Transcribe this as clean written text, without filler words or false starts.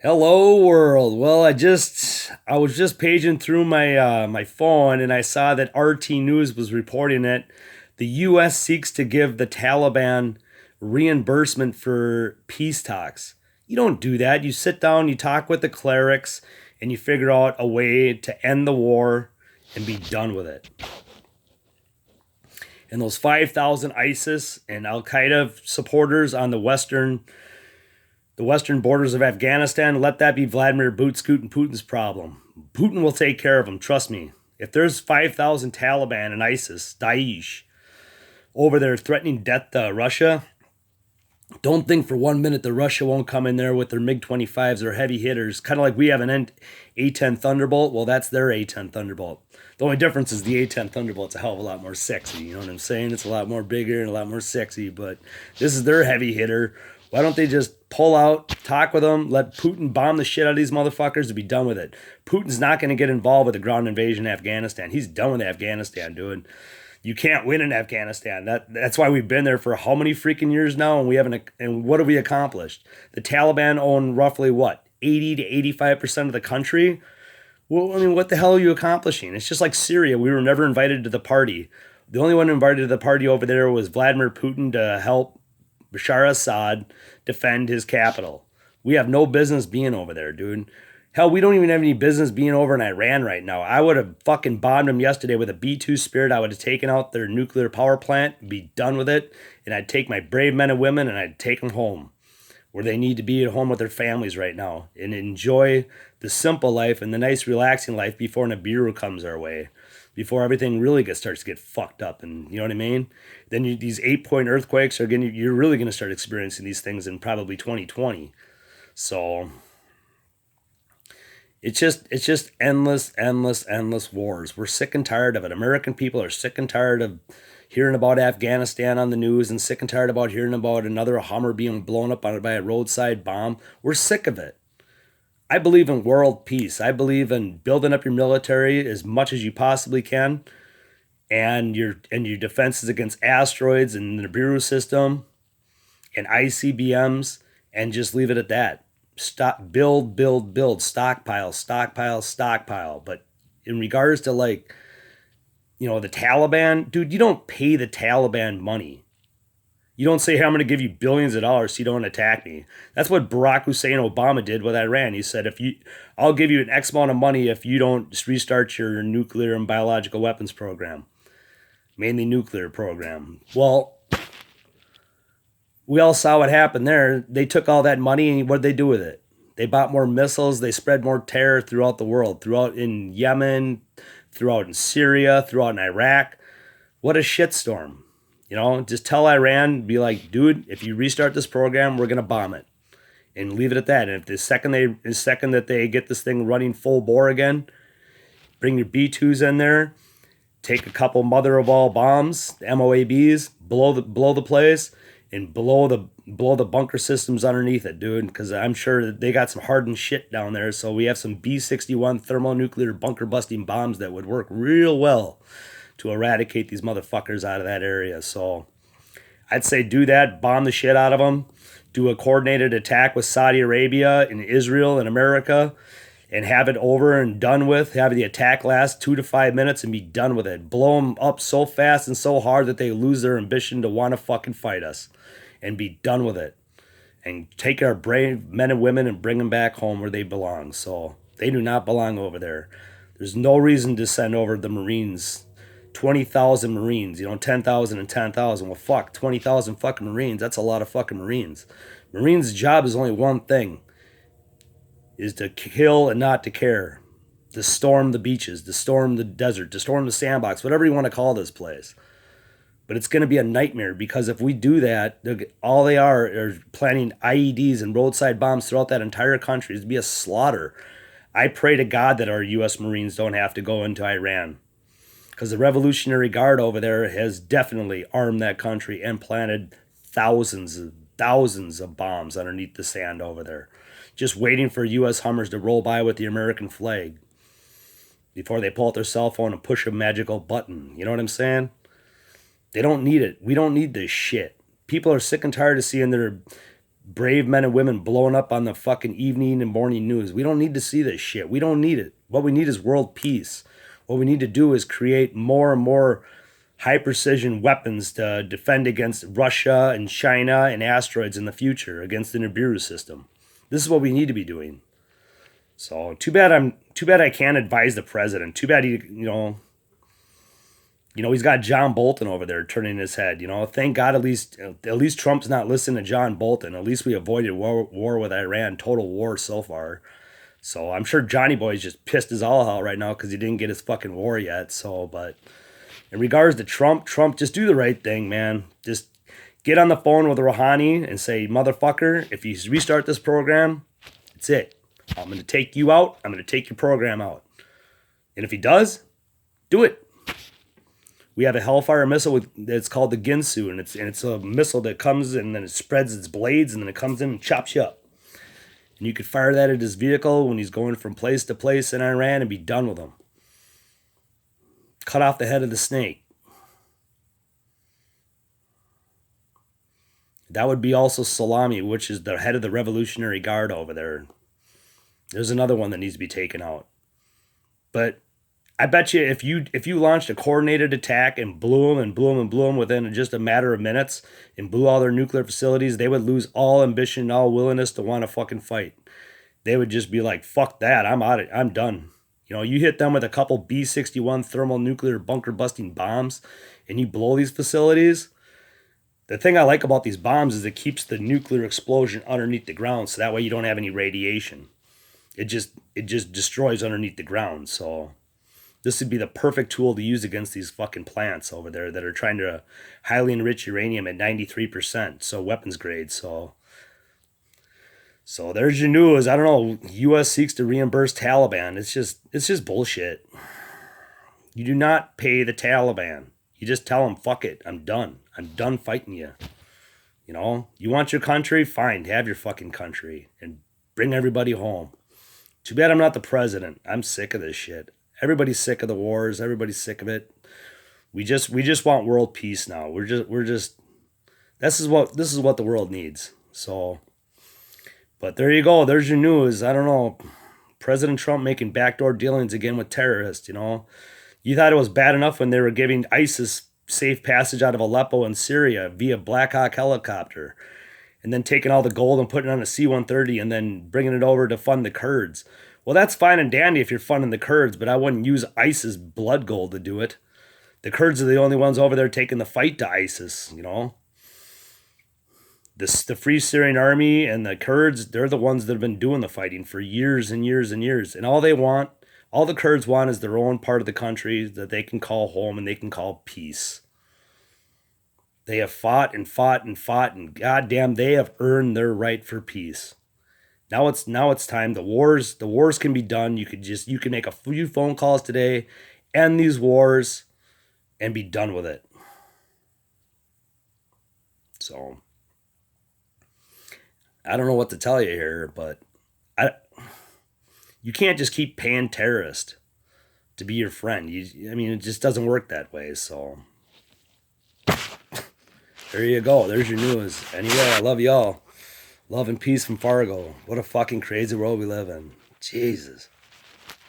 Hello world. Well, I was just paging through my phone and I saw that RT News was reporting that the US seeks to give the Taliban reimbursement for peace talks. You don't do that. You sit down, you talk with the clerics, and you figure out a way to end the war and be done with it. And those 5,000 ISIS and Al Qaeda supporters on the western borders of Afghanistan, let that be Vladimir Bootscoot and Putin's problem. Putin will take care of them, trust me. If there's 5,000 Taliban and ISIS, Daesh, over there threatening death to Russia, don't think for 1 minute that Russia won't come in there with their MiG 25s or heavy hitters, kind of like we have an A-10 Thunderbolt. Well, that's their A-10 Thunderbolt. The only difference is the A-10 Thunderbolt's a hell of a lot more sexy. You know what I'm saying? It's a lot more bigger and a lot more sexy, but this is their heavy hitter. Why don't they just pull out, talk with them, let Putin bomb the shit out of these motherfuckers to be done with it? Putin's not going to get involved with the ground invasion in Afghanistan. He's done with Afghanistan, dude. You can't win in Afghanistan. That's why we've been there for how many freaking years now, and we haven't. And what have we accomplished? The Taliban own roughly what 80 to 85% of the country. Well, I mean, what the hell are you accomplishing? It's just like Syria. We were never invited to the party. The only one invited to the party over there was Vladimir Putin to help Bashar Assad defend his capital. We have no business being over there, dude. Hell, we don't even have any business being over in Iran right now. I would have fucking bombed them yesterday with a B-2 Spirit. I would have taken out their nuclear power plant, be done with it, and I'd take my brave men and women and I'd take them home where they need to be at home with their families right now and enjoy the simple life and the nice relaxing life before Nibiru comes our way, before everything really starts to get fucked up. And you know what I mean? Then these 8-point earthquakes you're really going to start experiencing these things in probably 2020. So it's just endless wars. We're sick and tired of it. American people are sick and tired of hearing about Afghanistan on the news and sick and tired about hearing about another Hummer being blown up by a roadside bomb. We're sick of it. I believe in world peace. I believe in building up your military as much as you possibly can, and your defenses against asteroids and the Nibiru system and ICBMs, and just leave it at that. Stop, build, stockpile. But in regards to the Taliban, dude, you don't pay the Taliban money. You don't say, hey, I'm going to give you billions of dollars so you don't attack me. That's what Barack Hussein Obama did with Iran. He said, I'll give you an X amount of money if you don't just restart your nuclear and biological weapons program, mainly nuclear program. Well, we all saw what happened there. They took all that money and what did they do with it? They bought more missiles. They spread more terror throughout the world, throughout in Yemen, throughout in Syria, throughout in Iraq. What a shitstorm. Just tell Iran, be like, dude, if you restart this program, we're going to bomb it. And leave it at that. And if the second that they get this thing running full bore again, bring your B-2s in there, take a couple mother of all bombs, the MOABs, blow the place, and blow the bunker systems underneath it, dude, because I'm sure that they got some hardened shit down there. So we have some B-61 thermonuclear bunker busting bombs that would work real well to eradicate these motherfuckers out of that area. So I'd say do that, bomb the shit out of them, do a coordinated attack with Saudi Arabia and Israel and America, and have it over and done with. Have the attack last 2 to 5 minutes and be done with it. Blow them up so fast and so hard that they lose their ambition to want to fucking fight us, and be done with it. And take our brave men and women and bring them back home where they belong. So they do not belong over there. There's no reason to send over the Marines. 20,000 Marines, 10,000 and 10,000. Well, fuck, 20,000 fucking Marines. That's a lot of fucking Marines. Marines' job is only one thing, is to kill and not to care. To storm the beaches, to storm the desert, to storm the sandbox, whatever you want to call this place. But it's going to be a nightmare, because if we do that, all they are planting IEDs and roadside bombs throughout that entire country. It'd be a slaughter. I pray to God that our U.S. Marines don't have to go into Iran, because the Revolutionary Guard over there has definitely armed that country and planted thousands of bombs underneath the sand over there, just waiting for U.S. Hummers to roll by with the American flag before they pull out their cell phone and push a magical button. You know what I'm saying? They don't need it. We don't need this shit. People are sick and tired of seeing brave men and women blowing up on the fucking evening and morning news. We don't need to see this shit. We don't need it. What we need is world peace. What we need to do is create more and more high precision weapons to defend against Russia and China and asteroids in the future, against the Nibiru system. This is what we need to be doing. So too bad I can't advise the president. Too bad he's got John Bolton over there turning his head. Thank God at least Trump's not listening to John Bolton. At least we avoided war with Iran, total war so far. So I'm sure Johnny Boy's just pissed his all out right now because he didn't get his fucking war yet. So, but in regards to Trump, just do the right thing, man. Just get on the phone with Rouhani and say, motherfucker, if you restart this program, it's it. I'm going to take you out. I'm going to take your program out. And if he does, do it. We have a Hellfire missile that's called the Ginsu, and it's a missile that comes and then it spreads its blades and then it comes in and chops you up. And you could fire that at his vehicle when he's going from place to place in Iran and be done with him. Cut off the head of the snake. That would be also Salami, which is the head of the Revolutionary Guard over there. There's another one that needs to be taken out. But I bet you if you launched a coordinated attack and blew them within just a matter of minutes and blew all their nuclear facilities, they would lose all ambition and all willingness to want to fucking fight. They would just be like, fuck that, I'm done. You hit them with a couple B-61 thermal nuclear bunker busting bombs and you blow these facilities. The thing I like about these bombs is it keeps the nuclear explosion underneath the ground, so that way you don't have any radiation. It just destroys underneath the ground, so this would be the perfect tool to use against these fucking plants over there that are trying to highly enrich uranium at 93%, so weapons grade. So there's your news. I don't know. U.S. seeks to reimburse Taliban. It's just bullshit. You do not pay the Taliban. You just tell them, fuck it, I'm done. I'm done fighting you. You want your country? Fine, have your fucking country and bring everybody home. Too bad I'm not the president. I'm sick of this shit. Everybody's sick of the wars. Everybody's sick of it. We just want world peace now. This is what the world needs. So, but there you go. There's your news. I don't know. President Trump making backdoor dealings again with terrorists. You thought it was bad enough when they were giving ISIS safe passage out of Aleppo in Syria via Black Hawk helicopter, and then taking all the gold and putting it on a C-130 and then bringing it over to fund the Kurds. Well, that's fine and dandy if you're funding the Kurds, but I wouldn't use ISIS blood gold to do it. The Kurds are the only ones over there taking the fight to ISIS, The Free Syrian Army and the Kurds, they're the ones that have been doing the fighting for years and years and years. And all the Kurds want is their own part of the country that they can call home and they can call peace. They have fought and fought and fought, and goddamn, they have earned their right for peace. Now it's time. The wars can be done. You can make a few phone calls today, end these wars, and be done with it. So I don't know what to tell you here, but you can't just keep paying terrorists to be your friend. It just doesn't work that way. So there you go. There's your news. Anyway, I love y'all. Love and peace from Fargo. What a fucking crazy world we live in. Jesus.